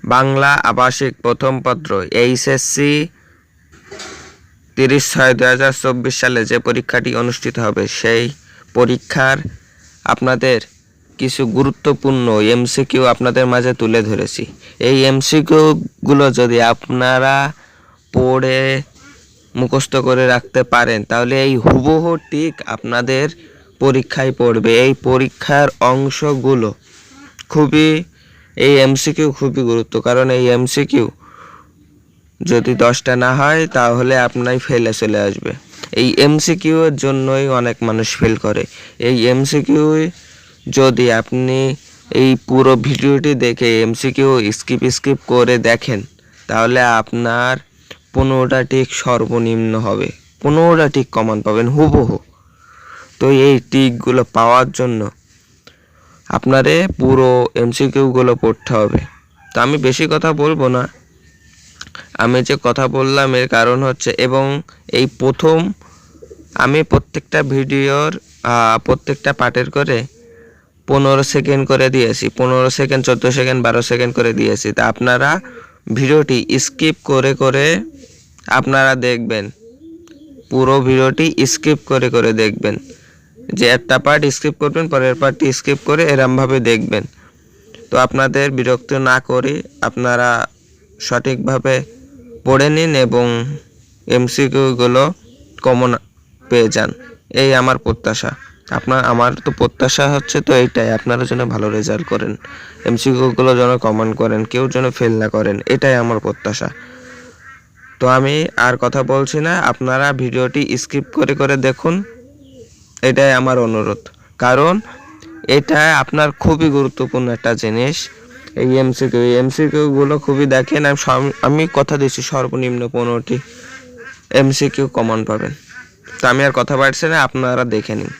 বাংলা আবাসিক প্রথম পত্র এইচএসসি 30/6/2024 সালে যে পরীক্ষাটি অনুষ্ঠিত হবে সেই পরীক্ষার আপনাদের কিছু গুরুত্বপূর্ণ এমসিকিউ আপনাদের মাঝে তুলে ধরেছি। এই এমসিকিউগুলো যদি আপনারা পড়ে মুখস্থ করে রাখতে পারেন তাহলে এই হুবহু ঠিক আপনাদের পরীক্ষায় পড়বে। এই পরীক্ষার অংশগুলো এই এমসিকিউ খুবই গুরুত্ব, কারণ এই এমসিকিউ যদি 10টা না হয় তাহলে আপনার ফেলে চলে আসবে। এই এমসিকিউ এর জন্যই অনেক মানুষ ফেল করে। এই এমসিকিউ যদি আপনি এই পুরো ভিডিওটি দেখে এমসিকিউ স্কিপ করে দেখেন তাহলে আপনার 15টা টিক সর্বনিম্ন হবে, 15টা টিক কমন পাবেন হুবহু। তো এই টিকগুলো পাওয়ার জন্য আপনারে পুরো এমসিকিউগুলো পড়তে হবে। তো আমি বেশি কথা বলবো না, আমি যে কথা বললাম এর কারণ হচ্ছে, এবং এই প্রথম আমি প্রত্যেকটা ভিডিওর প্রত্যেকটা পার্টের করে 15 সেকেন্ড করে দিয়েছি, 15 সেকেন্ড 14 সেকেন্ড 12 সেকেন্ড করে দিয়েছি। তা আপনারা ভিডিওটি স্কিপ করে আপনারা দেখবেন, পুরো ভিডিওটি স্কিপ করে দেখবেন। যে একটা পার্ট স্কিপ করবেন পরের পার্টটি স্কিপ করে এরমভাবে দেখবেন। তো আপনাদের বিরক্ত না করে আপনারা সঠিকভাবে পড়ে নিন এবং এমসিকিউগুলো কমন পেয়ে যান, এই আমার প্রত্যাশা। আমার তো প্রত্যাশা হচ্ছে তো এইটাই, আপনারা যেন ভালো রেজাল্ট করেন, এমসিকিউগুলো যেন কমন করেন, কেউ যেন ফেল না করেন, এটাই আমার প্রত্যাশা। তো আমি আর কথা বলছি না, আপনারা ভিডিওটি স্কিপ করে দেখুন, এটাই আমার অনুরোধ, কারণ এটা আপনার খুবই গুরুত্বপূর্ণ একটা জিনিস। এই এমসিকিউগুলো খুবই দেখেন, আমি কথা দিচ্ছি সর্বনিম্ন 15টি এমসিকিউ কমন পাবেন। তো আমি আর কথা বাড়ছি না, আপনারা দেখে নিন।